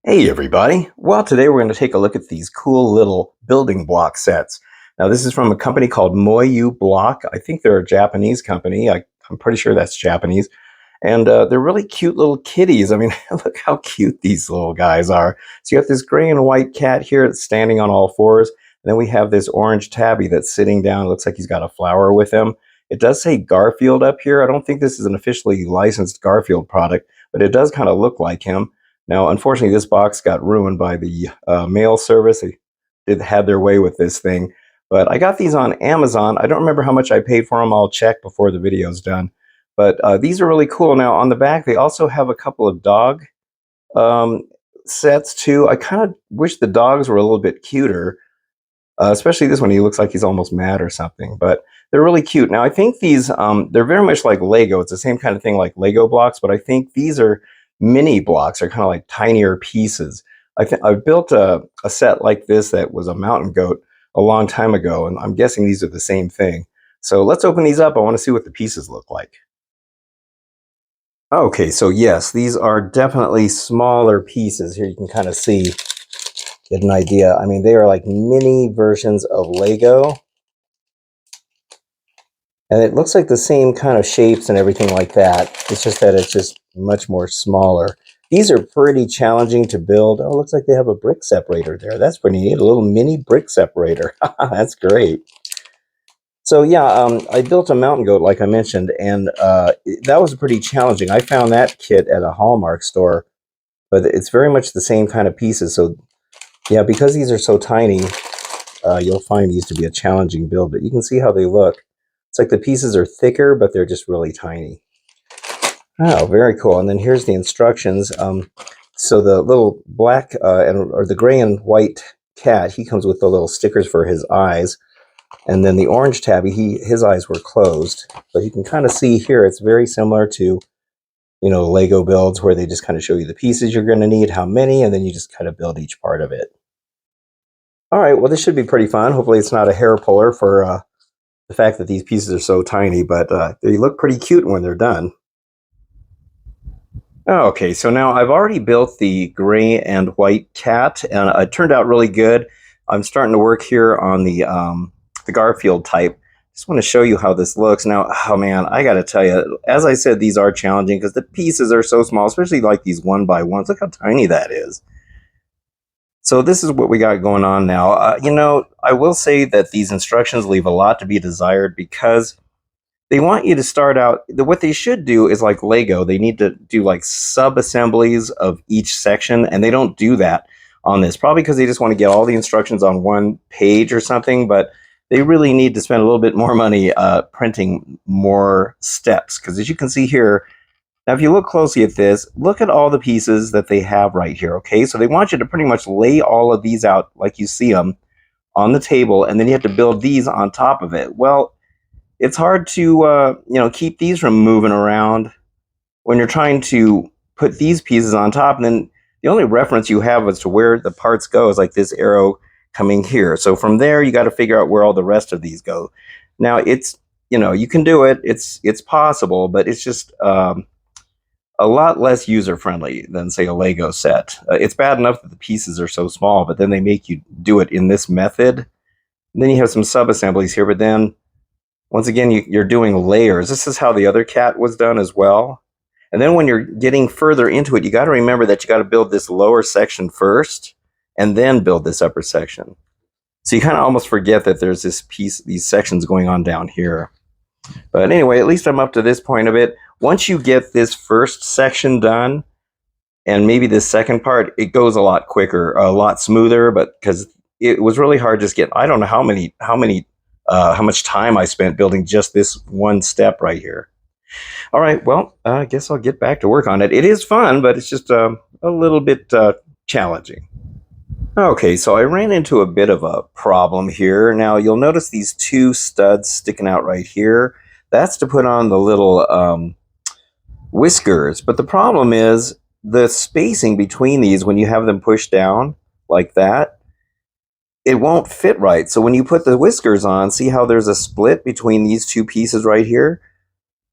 Hey everybody! Well, today we're going to take a look at these cool little building block sets. Now, this is from a company called Moyu Block. I think they're a Japanese company. I'm pretty sure that's Japanese. And they're really cute little kitties. I mean, look how cute these little guys are. So you got this gray and white cat here that's standing on all fours. And then we have this orange tabby that's sitting down. It looks like he's got a flower with him. It does say Garfield up here. I don't think this is an officially licensed Garfield product, but it does kind of look like him. Now, unfortunately, this box got ruined by the mail service. They did have their way with this thing. But I got these on Amazon. I don't remember how much I paid for them. I'll check before the video's done. But these are really cool. Now, on the back, they also have a couple of dog um, sets, too. I kind of wish the dogs were a little bit cuter, especially this one. He looks like he's almost mad or something. But they're really cute. Now, I think these, they're very much like Lego. It's the same kind of thing like Lego blocks, but I think these are mini blocks, are kind of like tinier pieces. I built a set like this that was a mountain goat a long time ago, and I'm guessing these are the same thing. So let's open these up. I want to see what the pieces look like. Okay, so yes, these are definitely smaller pieces. Here you can kind of see, get an idea. I mean, they are like mini versions of Lego. And it looks like the same kind of shapes and everything like that. It's just that it's just much more smaller. These are pretty challenging to build. Oh, it looks like they have a brick separator there. That's pretty neat. A little mini brick separator. That's great. So yeah, I built a mountain goat, like I mentioned, and that was pretty challenging. I found that kit at a Hallmark store, but it's very much the same kind of pieces. So yeah, because these are so tiny, you'll find these to be a challenging build, but you can see how they look. It's like the pieces are thicker, but they're just really tiny. Oh, very cool. And then here's the instructions. So the little black or the gray and white cat, he comes with the little stickers for his eyes. And then the orange tabby, his eyes were closed. But you can kind of see here, it's very similar to, Lego builds where they just kind of show you the pieces you're going to need, how many, and then you just kind of build each part of it. All right, well, this should be pretty fun. Hopefully it's not a hair puller for the fact that these pieces are so tiny, but they look pretty cute when they're done. Okay, so now I've already built the gray and white cat, and it turned out really good. I'm starting to work here on the Garfield type. Just want to show you how this looks. Now, oh man, I got to tell you, as I said, these are challenging because the pieces are so small, especially like these 1x1s. Look how tiny that is. So this is what we got going on now. I will say that these instructions leave a lot to be desired because they want you to start out, what they should do is like Lego. They need to do like sub-assemblies of each section, and they don't do that on this. Probably because they just want to get all the instructions on one page or something, but they really need to spend a little bit more money printing more steps. Because as you can see here, now if you look closely at this, look at all the pieces that they have right here, okay? So they want you to pretty much lay all of these out like you see them on the table, and then you have to build these on top of it. Well, it's hard to keep these from moving around when you're trying to put these pieces on top, and then the only reference you have as to where the parts go is like this arrow coming here. So from there, you got to figure out where all the rest of these go. Now it's, you can do it. It's possible, but it's just a lot less user-friendly than, say, a Lego set. It's bad enough that the pieces are so small, but then they make you do it in this method. And then you have some sub-assemblies here, but then once again, you're doing layers. This is how the other cat was done as well. And then when you're getting further into it, you got to remember that you got to build this lower section first and then build this upper section. So you kind of almost forget that there's these sections going on down here. But anyway, at least I'm up to this point of it. Once you get this first section done, and maybe this second part, it goes a lot quicker, a lot smoother, but because it was really hard just get, I don't know how much time I spent building just this one step right here. All right, well, I guess I'll get back to work on it. It is fun, but it's just a little bit challenging. Okay, so I ran into a bit of a problem here. Now, you'll notice these two studs sticking out right here. That's to put on the little whiskers. But the problem is the spacing between these, when you have them pushed down like that, it won't fit right. So when you put the whiskers on, see how there's a split between these two pieces right here?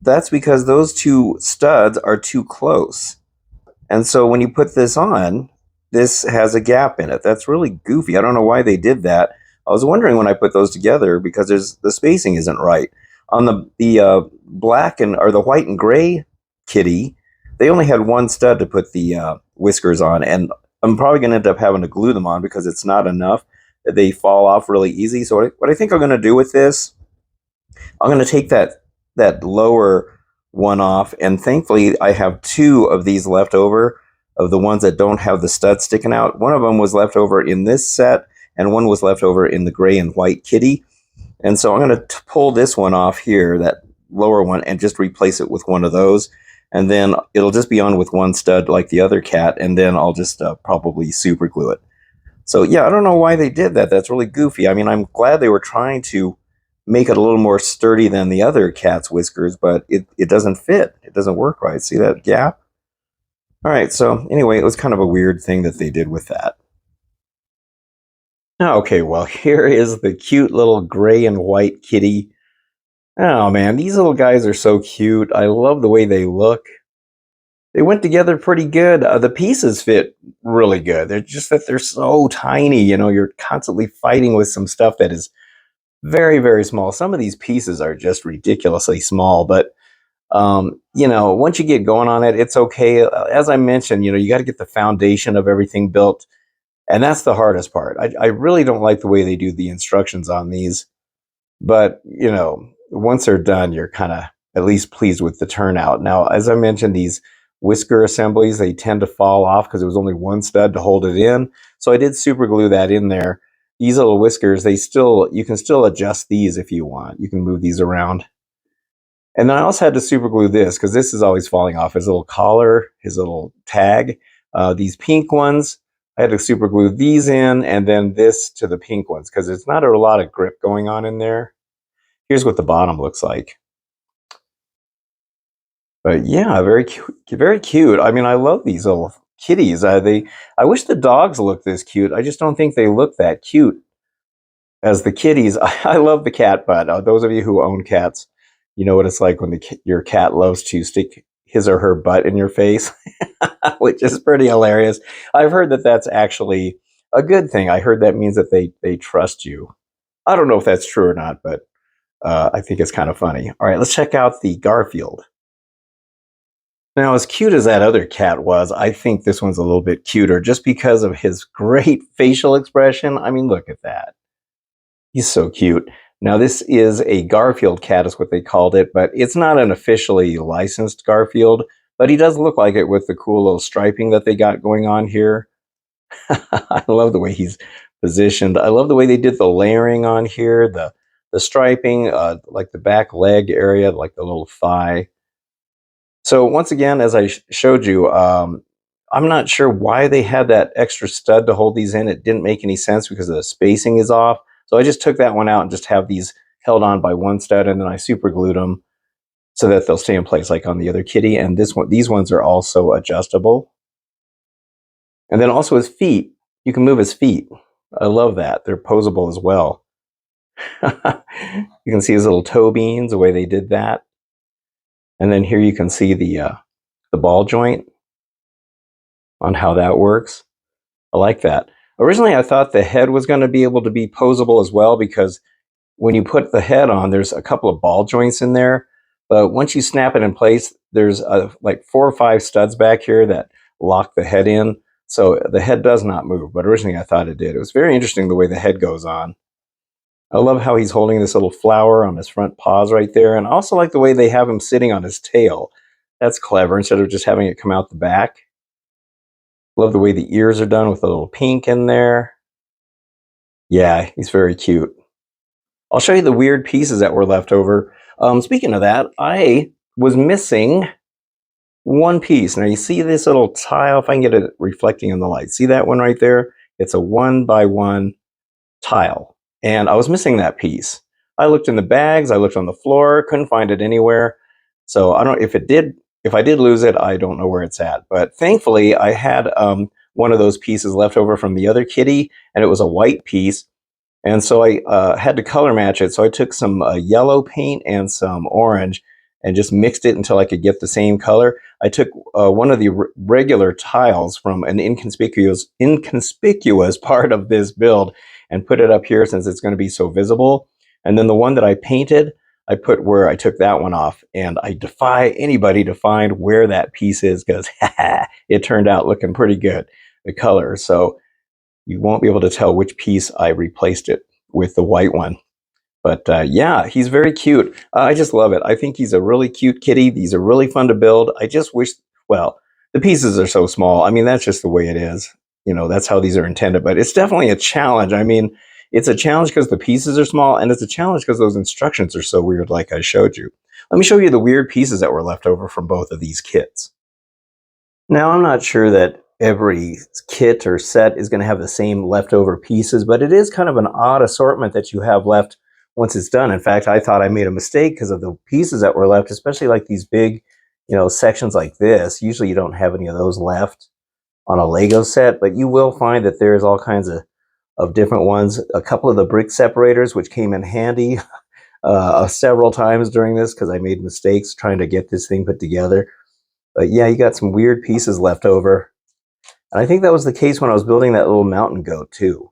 That's because those two studs are too close. And so when you put this on, this has a gap in it. That's really goofy. I don't know why they did that. I was wondering when I put those together because the spacing isn't right. On the black and or the white and gray kitty, they only had one stud to put the whiskers on, and I'm probably going to end up having to glue them on because it's not enough. They fall off really easy. So what I think I'm going to do with this, I'm going to take that lower one off, and thankfully I have two of these left over of the ones that don't have the stud sticking out. One of them was left over in this set, and one was left over in the gray and white kitty. And so I'm going to pull this one off here, that lower one, and just replace it with one of those. And then it'll just be on with one stud like the other cat, and then I'll just probably super glue it. So yeah, I don't know why they did that. That's really goofy. I mean, I'm glad they were trying to make it a little more sturdy than the other cat's whiskers, but it doesn't fit. It doesn't work right. See that gap? All right, so anyway, it was kind of a weird thing that they did with that. Okay, well, here is the cute little gray and white kitty. Oh man, these little guys are so cute. I love the way they look. They went together pretty good. The pieces fit really good. They're just that they're so tiny. You know, you're constantly fighting with some stuff that is very, very small. Some of these pieces are just ridiculously small, but you know, once you get going on it, it's okay. As I mentioned, you know, you got to get the foundation of everything built, and that's the hardest part. I really don't like the way they do the instructions on these, but you know, once they're done, you're kind of at least pleased with the turnout. Now, as I mentioned, these whisker assemblies, they tend to fall off because there was only one stud to hold it in. So I did super glue that in there. These little whiskers, you can still adjust these if you want. You can move these around. And then I also had to super glue this because this is always falling off. His little collar, his little tag. These pink ones, I had to super glue these in, and then this to the pink ones because there's not a lot of grip going on in there. Here's what the bottom looks like. But yeah, very cute, very cute. I mean, I love these little kitties. I wish the dogs looked this cute. I just don't think they look that cute as the kitties. I love the cat butt. Those of you who own cats, you know what it's like when your cat loves to stick his or her butt in your face, which is pretty hilarious. I've heard that that's actually a good thing. I heard that means that they trust you. I don't know if that's true or not, but I think it's kind of funny. All right, let's check out the Garfield. Now, as cute as that other cat was, I think this one's a little bit cuter just because of his great facial expression. I mean, look at that. He's so cute. Now, this is a Garfield cat, is what they called it, but it's not an officially licensed Garfield, but he does look like it with the cool little striping that they got going on here. I love the way he's positioned. I love the way they did the layering on here, the striping, like the back leg area, like the little thigh. So once again, as I showed you, I'm not sure why they had that extra stud to hold these in. It didn't make any sense because the spacing is off. So I just took that one out and just have these held on by one stud, and then I super glued them so that they'll stay in place like on the other kitty. And these ones are also adjustable. And then also his feet, you can move his feet. I love that. They're posable as well. You can see his little toe beans, the way they did that. And then here you can see the ball joint on how that works. I like that. Originally, I thought the head was going to be able to be posable as well because when you put the head on, there's a couple of ball joints in there. But once you snap it in place, there's like 4 or 5 studs back here that lock the head in. So the head does not move, but originally I thought it did. It was very interesting the way the head goes on. I love how he's holding this little flower on his front paws right there. And I also like the way they have him sitting on his tail. That's clever instead of just having it come out the back. Love the way the ears are done with a little pink in there. Yeah, he's very cute. I'll show you the weird pieces that were left over. Speaking of that, I was missing one piece. Now you see this little tile, if I can get it reflecting in the light. See that one right there? It's a 1x1 tile. And I was missing that piece. I looked in the bags, I looked on the floor, couldn't find it anywhere. So I don't if I did lose it, I don't know where it's at. But thankfully, I had one of those pieces left over from the other kitty, and it was a white piece. And so I had to color match it. So I took some yellow paint and some orange, and just mixed it until I could get the same color. I took one of the regular tiles from an inconspicuous part of this build and put it up here since it's going to be so visible. And then the one that I painted, I put where I took that one off. And I defy anybody to find where that piece is because it turned out looking pretty good, the color. So you won't be able to tell which piece I replaced it with the white one. But yeah, he's very cute. I just love it. I think he's a really cute kitty. These are really fun to build. I just wish, well, the pieces are so small. I mean, that's just the way it is. You know, that's how these are intended. But it's definitely a challenge. I mean, it's a challenge because the pieces are small, and it's a challenge because those instructions are so weird, like I showed you. Let me show you the weird pieces that were left over from both of these kits. Now, I'm not sure that every kit or set is going to have the same leftover pieces, but it is kind of an odd assortment that you have left once it's done. In fact, I thought I made a mistake because of the pieces that were left, especially like these big, you know, sections like this. Usually you don't have any of those left on a Lego set, but you will find that there's all kinds of different ones. A couple of the brick separators, which came in handy several times during this because I made mistakes trying to get this thing put together. But yeah, you got some weird pieces left over. And I think that was the case when I was building that little mountain goat too.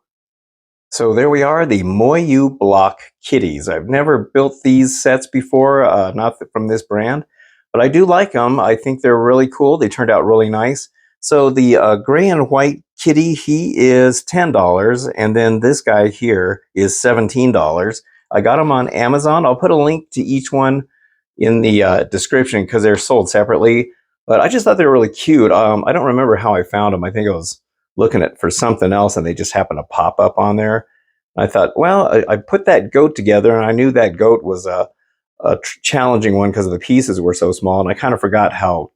So there we are, the Moyu Block kitties. I've never built these sets before, not from this brand, but I do like them. I think they're really cool. They turned out really nice. So the gray and white kitty, he is $10, and then this guy here is $17. I got them on Amazon. I'll put a link to each one in the description because they're sold separately. But I just thought they were really cute. I don't remember how I found them. I think I was looking for something else and they just happened to pop up on there. I thought, well, I put that goat together and I knew that goat was a challenging one because the pieces were so small, and I kind of forgot how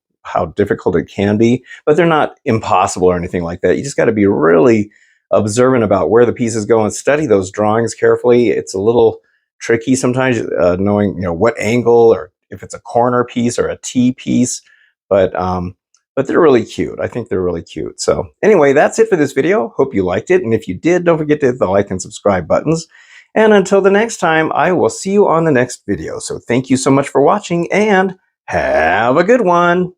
difficult it can be. But they're not impossible or anything like that. You just got to be really observant about where the pieces go and study those drawings carefully. It's a little tricky sometimes knowing, you know, what angle or if it's a corner piece or a T piece. But they're really cute. I think they're really cute. So anyway, that's it for this video. Hope you liked it. And if you did, don't forget to hit the like and subscribe buttons. And until the next time, I will see you on the next video. So thank you so much for watching and have a good one.